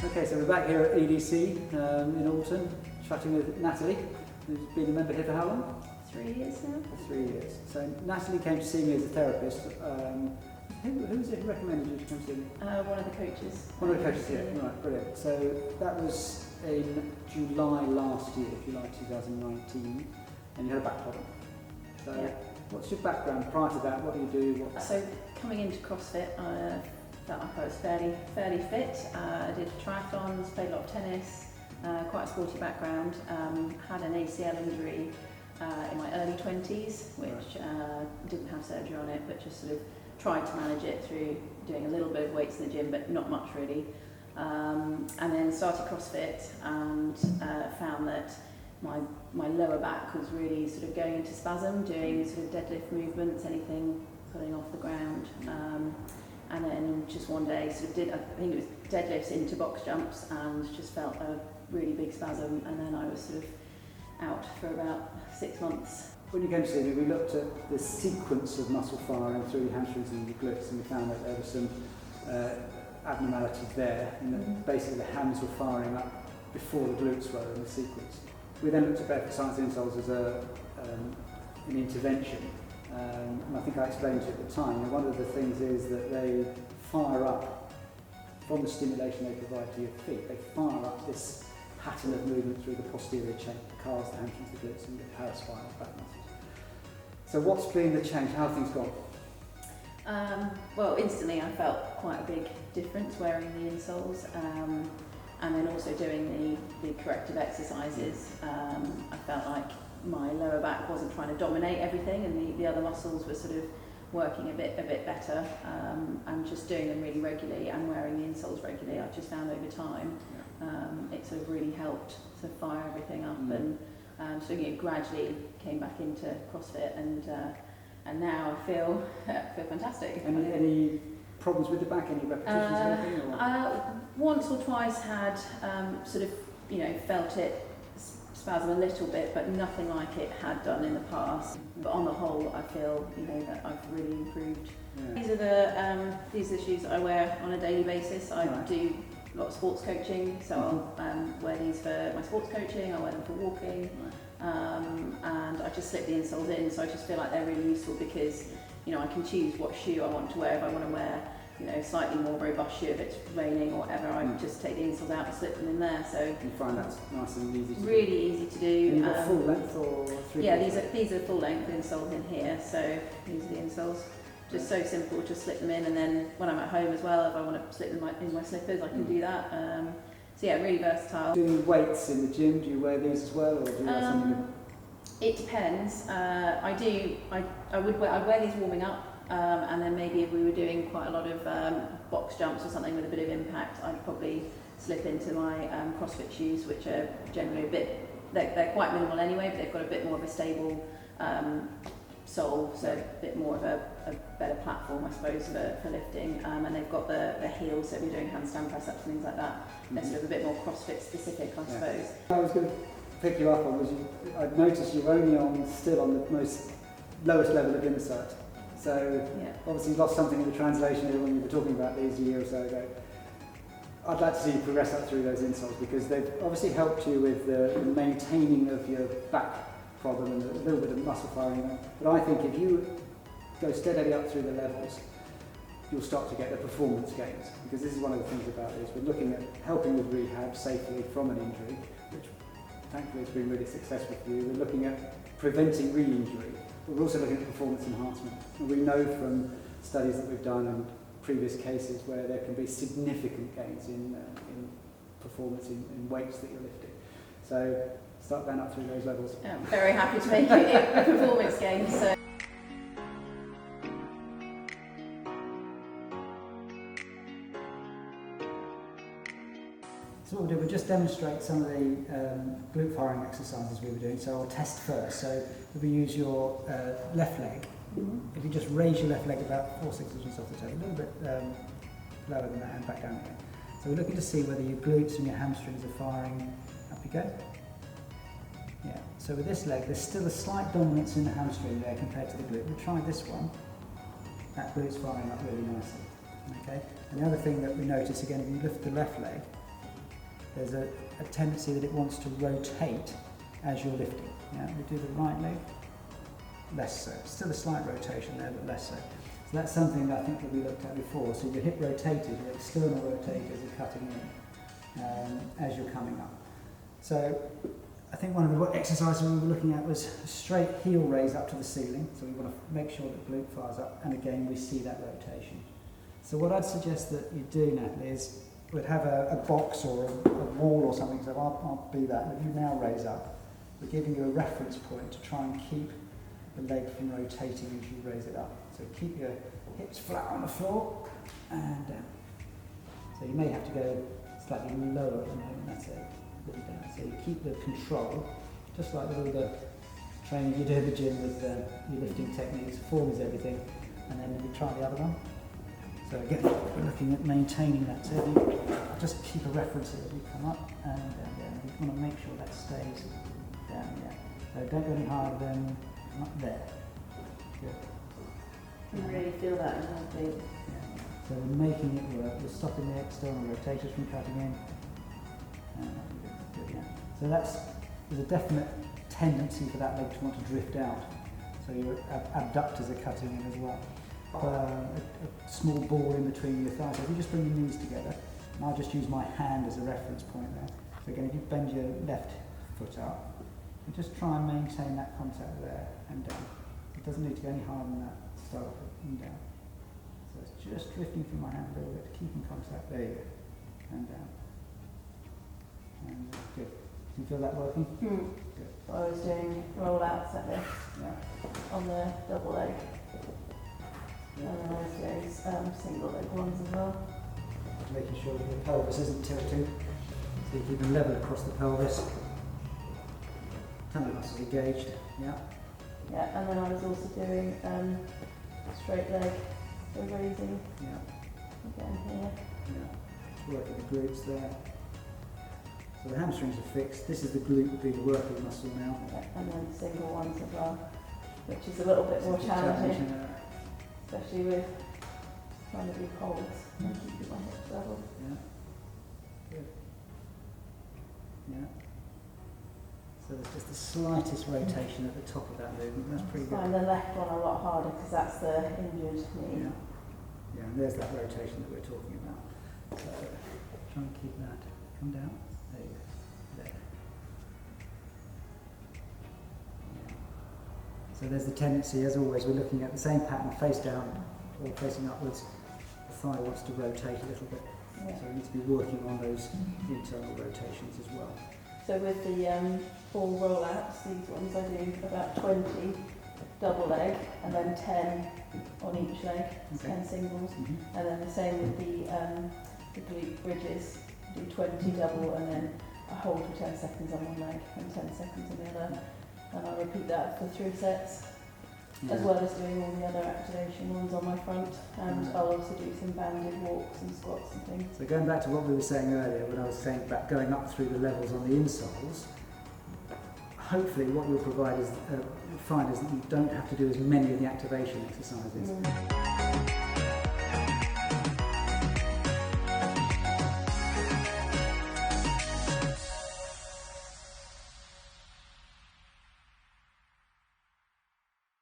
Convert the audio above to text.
Okay, so we're back here at EDC in Alton, chatting with Natalie, who's been a member here for how long? 3 years now. For 3 years. So Natalie came to see me as a therapist. Who was it who recommended you to come see me? One of the coaches. One of the coaches, yeah. Right, brilliant. So that was in July last year, July 2019, and you had a back problem. So yeah. What's your background prior to that? What do you do? So coming into CrossFit, I felt like I was fairly fit. I did triathlons, played a lot of tennis, quite a sporty background. Had an ACL injury in my early 20s, which didn't have surgery on it, but just sort of tried to manage it through doing a little bit of weights in the gym, but not much really. And then started CrossFit and found that my lower back was really sort of going into spasm, doing sort of deadlift movements, anything pulling off the ground. And then just one day sort of did, I think it was deadlifts into box jumps, and just felt a really big spasm, and then I was sort of out for about 6 months. When you came to see me, we looked at the sequence of muscle firing through your hamstrings and your glutes, and we found that there were some abnormalities there, and that basically the hams were firing up before the glutes were in the sequence. We then looked at Barefoot Science Insoles as an intervention, and I think I explained to you at the time, and one of the things is that they fire up, from the stimulation they provide to your feet, they fire up this pattern of movement through the posterior chain, the calves, the hamstrings, the glutes, and the paraspinal back muscles. So what's been the change? How have things gone? Well, instantly I felt quite a big difference wearing the insoles, and then also doing the corrective exercises. I felt like my lower back wasn't trying to dominate everything, and the other muscles were sort of working a bit better, and just doing them really regularly and wearing the insoles regularly. I just found over time it sort of really helped to fire everything up, and so gradually came back into CrossFit, and now I feel fantastic. Any problems with the back? Any repetitions or anything? Once or twice had sort of felt it spasm a little bit, but nothing like it had done in the past. But on the whole, I feel that I've really improved. Yeah. These are the shoes that I wear on a daily basis. I do a lot of sports coaching, so I'll wear these for my sports coaching. I wear them for walking, and I just slip the insoles in. So I just feel like they're really useful because I can choose what shoe I want to wear. If I want to wear slightly more robust shoe if it's raining or whatever, I just take the insoles out and slip them in there. So you find that's nice and easy to really do. Easy to do. And you've got full length or three? Yeah, these are full length insoles in here. So these are the insoles. Just so simple, just slip them in, and then when I'm at home as well, if I want to slip them in my slippers, I can do that. So yeah, really versatile. Do weights in the gym? Do you wear these as well, or do you wear something? It depends. I'd wear these warming up. And then maybe if we were doing quite a lot of box jumps or something with a bit of impact, I'd probably slip into my CrossFit shoes, which are generally they're quite minimal anyway, but they've got a bit more of a stable sole, so a bit more of a better platform, I suppose, for lifting. And they've got the heels, so if you're doing handstand press-ups and things like that, they're sort of a bit more CrossFit specific, I suppose. I was going to pick you up on was I've noticed you're only still on the lowest level of insight. So obviously you lost something in the translation here when you were talking about these a year or so ago. I'd like to see you progress up through those insoles because they've obviously helped you with the maintaining of your back problem and a little bit of muscle firing. But I think if you go steadily up through the levels, you'll start to get the performance gains, because this is one of the things about this. We're looking at helping with rehab safely from an injury, which thankfully has been really successful for you. We're looking at preventing re-injury. We're also looking at performance enhancement. And we know from studies that we've done and previous cases where there can be significant gains in performance in weights that you're lifting. So start going up through those levels. Yeah, I'm very happy to make it a performance gain. So what we'll do, we'll just demonstrate some of the glute firing exercises we were doing. So I'll test first. So if we use your left leg, if you just raise your left leg about 4-6 inches off the toe, a little bit lower than that, and back down again. So we're looking to see whether your glutes and your hamstrings are firing. Up you go. Yeah. So with this leg, there's still a slight dominance in the hamstring there compared to the glute. We'll try this one. That glute's firing up really nicely. Okay. And the other thing that we notice again, if you lift the left leg, there's a tendency that it wants to rotate as you're lifting. Yeah, we do the right leg, less so. Still a slight rotation there, but less so. So that's something that I think that we looked at before. So your hip rotated, your external rotators are cutting in as you're coming up. So I think one of the exercises we were looking at was a straight heel raise up to the ceiling. So we want to make sure that glute fires up, and again we see that rotation. So what I'd suggest that you do, Natalie, is we'd have a box or a wall or something, so I'll be that. If you now raise up, we're giving you a reference point to try and keep the leg from rotating as you raise it up. So keep your hips flat on the floor and down. So you may have to go slightly lower at the moment, that's it. Down. So you keep the control, just like with all the training you do in the gym with your lifting techniques. Form is everything. And then we try the other one. So again, we're looking at maintaining that. So you just keep a reference here as you come up and down, down. You want to make sure that stays down, yeah. So don't go any higher than up there. Good. You really feel that in that big. Yeah. So we're making it work. We're stopping the external rotators from cutting in. Good, yeah. So there's a definite tendency for that leg to want to drift out. So your abductors are cutting in as well. A small ball in between your thighs. So if you just bring your knees together, and I'll just use my hand as a reference point there. So again, if you bend your left foot up, and just try and maintain that contact there and down. It doesn't need to go any higher than that. Start up and down. So it's just drifting through my hand a little bit, keeping contact. There you go. And down. And good. Can you feel that working? Good. So I was doing rollouts at this on the double leg. And then I was doing single leg ones as well. Making sure that your pelvis isn't tilting. So you keep them level across the pelvis. Tummy muscles engaged. Yeah. Yeah, and then I was also doing straight leg, so raising. Yeah. Again here. Yeah. Working the glutes there. So the hamstrings are fixed. This is the glute, being the working muscle now. Yeah, and then single ones as well, which is a little bit more challenging, especially with trying to do holds and keeping my hips level. Yeah. Good. Yeah. So there's just the slightest rotation at the top of that movement. That's pretty good. I find the left one a lot harder because that's the injured knee. Yeah. Yeah, and there's that rotation that we're talking about. So try and keep that. Come down. There you go. There. Yeah. So there's the tendency, as always, we're looking at the same pattern, face down or facing upwards. The thigh wants to rotate a little bit. Yeah. So we need to be working on those internal rotations as well. So with the full rollouts, these ones I do about 20 double leg and then 10 on each leg, 10 singles. And then the same with the glute bridges, do 20 double and then I hold for 10 seconds on one leg and 10 seconds on the other. And I repeat that for 3 sets, as well as doing all the other activation ones on my front. And I'll also do some banded walks and squats and things. So going back to what we were saying earlier, when I was saying about going up through the levels on the insoles, hopefully what you'll find is that you don't have to do as many of the activation exercises.